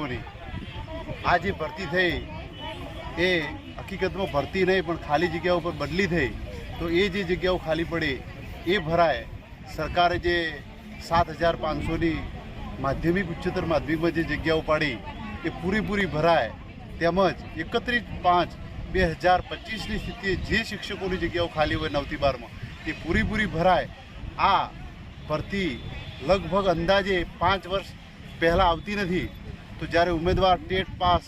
શિક્ષકોની આ જે ભરતી થઈ એ હકીકતમાં ભરતી નહીં પણ ખાલી જગ્યાઓ પર બદલી થઈ, તો એ જે જગ્યાઓ ખાલી પડી એ ભરાય. સરકારે જે 7,500ની માધ્યમિક ઉચ્ચતર માધ્યમિકમાં જે જગ્યાઓ પાડી એ પૂરેપૂરી ભરાય. તેમજ 31/5/2025ની સ્થિતિએ જે શિક્ષકોની જગ્યાઓ ખાલી હોય 9 થી 12માં એ પૂરેપૂરી ભરાય. આ ભરતી લગભગ અંદાજે 5 વર્ષ પહેલાં આવતી નથી. તો જ્યારે ઉમેદવાર ટેટ પાસ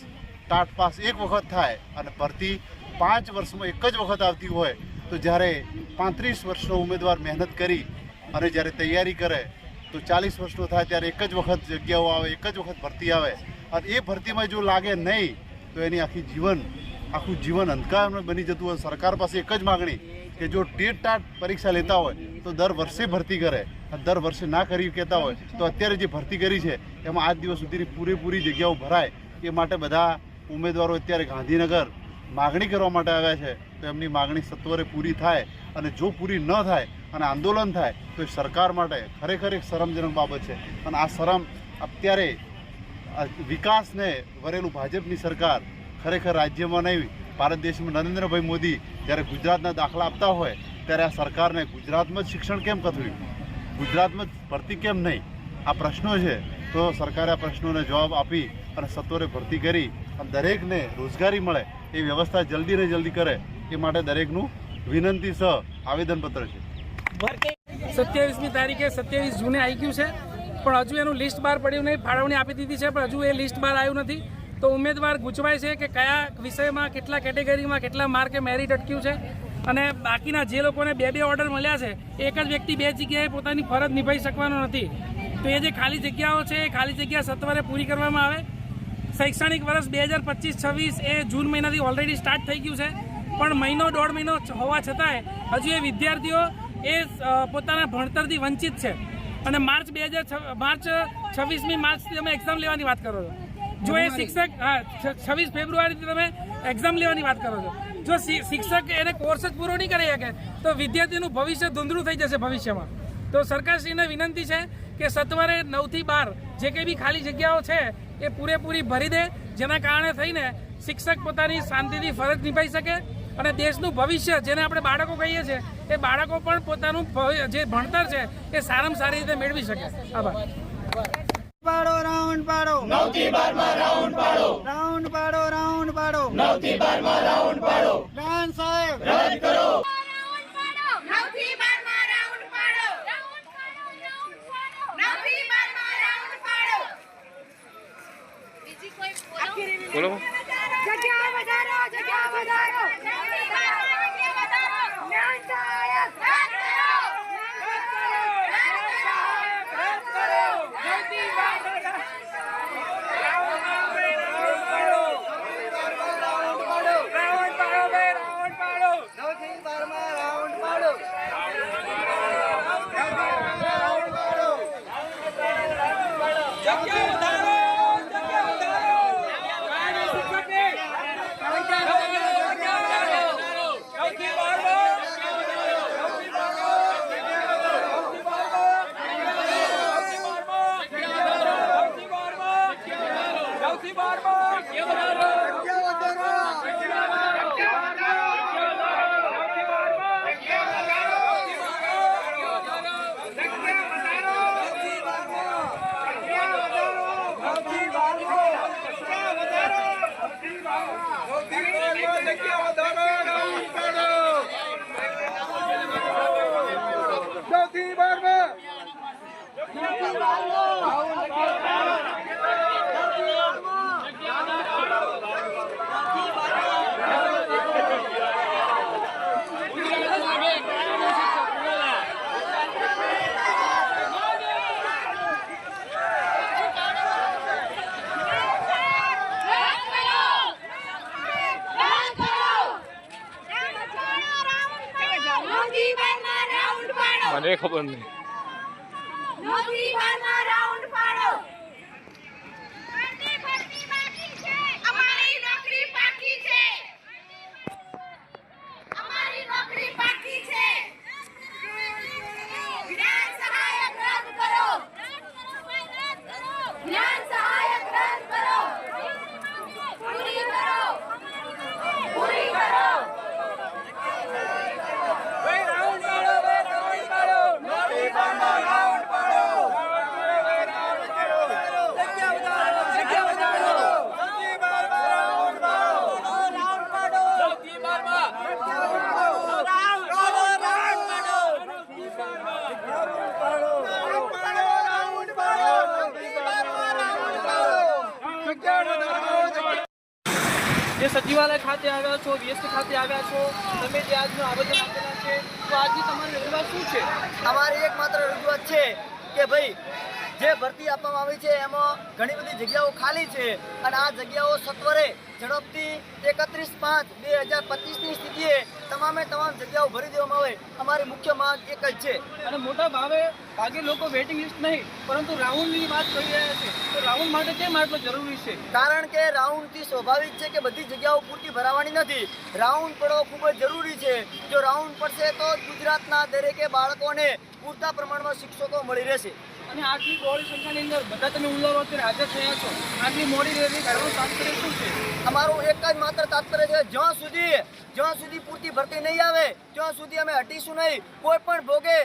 ટાટ પાસ એક વખત થાય અને ભરતી 5 વર્ષમાં એક જ વખત આવતી હોય, તો જ્યારે 35 વર્ષનો ઉમેદવાર મહેનત કરી અને જ્યારે તૈયારી કરે તો 40 વર્ષનો થાય ત્યારે એક જ વખત જગ્યાઓ આવે, એક જ વખત ભરતી આવે. અને એ ભરતીમાં જો લાગે નહીં તો એની આખું જીવન અંધકારમય બની જતું હોય. સરકાર પાસે એક જ માગણી કે જો ટેટ ટાટ પરીક્ષા લેતા હોય તો દર વર્ષે ભરતી કરે, દર વર્ષે ના કરી કહેતા હોય તો અત્યારે જે ભરતી કરી છે એમાં આજ દિવસ સુધીની પૂરેપૂરી જગ્યાઓ ભરાય. એ માટે બધા ઉમેદવારો અત્યારે ગાંધીનગર માગણી કરવા માટે આવ્યા છે. તો એમની માગણી સત્વરે પૂરી થાય, અને જો પૂરી ન થાય અને આંદોલન થાય તો એ સરકાર માટે ખરેખર એક શરમજનક બાબત છે. અને આ શરમ અત્યારે વિકાસને વરેલું ભાજપની સરકાર ખરેખર રાજ્યમાં નહીં, ભારત દેશમાં નરેન્દ્રભાઈ મોદી જ્યારે ગુજરાતના દાખલા આપતા હોય ત્યારે આ સરકારને ગુજરાતમાં જ શિક્ષણ કેમ કથળ્યું, ગુજરાતમાં જ ભરતી કેમ નહીં, આ પ્રશ્નો છે. તો સરકારે આ પ્રશ્નોને જવાબ આપી અને સત્વરે ભરતી કરી અને દરેકને રોજગારી મળે એ વ્યવસ્થા જલ્દી ને જલ્દી કરે એ માટે દરેકનું વિનંતી સહ આવેદનપત્ર છે. 27મી તારીખે 27 જૂને આવી ગયું છે, પણ હજુ એનું લિસ્ટ બહાર પડ્યું નહીં. ફાળવણી આપી દીધી છે પણ હજુ એ લિસ્ટ બહાર આવ્યું નથી. તો ઉમેદવાર ગૂંચવાય છે કે કયા વિષયમાં કેટલા કેટેગરીમાં કેટલા માર્કે મેરિટ અટક્યું છે. અને બાકીના જે લોકોને 2 ઓર્ડર મળ્યા છે, એક જ વ્યક્તિ 2 જગ્યાએ પોતાની ફરજ નિભાવી શકવાનો નથી. તો એ જે ખાલી જગ્યાઓ છે એ ખાલી જગ્યા સત્વરે પૂરી કરવામાં આવે. શૈક્ષણિક વર્ષ 2025-26 એ જૂન મહિનાથી ઓલરેડી સ્ટાર્ટ થઈ ગયું છે, પણ મહિનો 1.5 મહિનો હોવા છતાંય હજુ એ વિદ્યાર્થીઓ એ પોતાના ભણતરથી વંચિત છે. અને માર્ચ 26મી માર્ચથી તમે એક્ઝામ લેવાની વાત કરો છો. જો એ શિક્ષક 26 ફેબ્રુઆરીથી તમે એક્ઝામ લેવાની વાત કરો છો. જો શિક્ષક એને કોર્સ જ પૂરો નહીં કરી શકે તો વિદ્યાર્થીનું ભવિષ્ય ધૂંધળું થઈ જશે ભવિષ્યમાં. તો સરકારશ્રીને વિનંતી છે કે સત્વરે 9 થી 12 જે કંઈ બી ખાલી જગ્યાઓ છે એ પૂરેપૂરી ભરી દે, જેના કારણે થઈને શિક્ષક પોતાની શાંતિથી ફરજ નિભાવી શકે અને દેશનું ભવિષ્ય જેને આપણે બાળકો કહીએ છીએ એ બાળકો પણ પોતાનું જે ભણતર છે એ સારામાં સારી રીતે મેળવી શકે. આભાર. રાઉન્ડ પાડો 9 થી 12 માં રાઉન્ડ પાડો 9 થી 12 માં રાઉન્ડ પાડો. ગ્રાન્ટ સાહેબ રદ કરો. 9 થી 12 માં રાઉન્ડ પાડો 9 થી 12 માં રાઉન્ડ પાડો. બીજી કોઈ બોલો. જગ્યા વધારો 9 થી 12 ન્યાય સાહેબ રદ કરો. 9 થી 12 મને ખબર નહીં. 9 થી 12 માં રાઉન્ડ પાડો. ભરતી બાકી છે, અમારી નોકરી બાકી છે, અમારી નોકરી બાકી છે. જ્ઞાન સહાયક રદ કરો, જ્ઞાન સહાયક રદ કરો. જે સચિવાલય ખાતે આવ્યા છો, વીએસટી ખાતે આવ્યા છો, તમે જે આજનું આવેદન આપેલા છે, તો આજની તમારી રજૂઆત શું છે? અમારી એકમાત્ર રજૂઆત છે કે ભાઈ જે ભરતી આપવામાં આવી છે એમાં ઘણી બધી જગ્યાઓ ખાલી છે અને આ જગ્યાઓ સત્વરે ઝડપથી 31/5/2025ની સ્થિતિએ તમામ જગ્યાઓ ભરી દેવામાં આવે. અમારી મુખ્ય માંગ એક જ છે. અને મોટા ભાગે લોકો વેઇટિંગ લિસ્ટ નહીં પરંતુ રાઉન્ડની વાત કરી રહ્યા છે, તો રાઉન્ડ માટે કેમ આટલું જરૂરી છે? કારણ કે રાઉન્ડથી સ્વાભાવિક છે કે બધી જગ્યાઓ પૂરતી ભરાવાની નથી. રાઉન્ડ પડવો ખૂબ જ જરૂરી છે. જો રાઉન્ડ પડશે તો ગુજરાતના દરેકે બાળકોને પૂરતા પ્રમાણમાં શિક્ષકો મળી રહેશે. અને આટલી બહોળી સંખ્યાની અંદર બધા તમે ઉલ્લાસથી હાજર થયા છો, આટલી મોડી રેલી કાઢવાનું તાત્પર્ય શું છે? અમારું એક જ માત્ર તાત્પર્ય છે, જ્યાં સુધી પૂરતી ભરતી નહીં આવે ત્યાં સુધી અમે હટીશું નહીં. કોઈ પણ ભોગે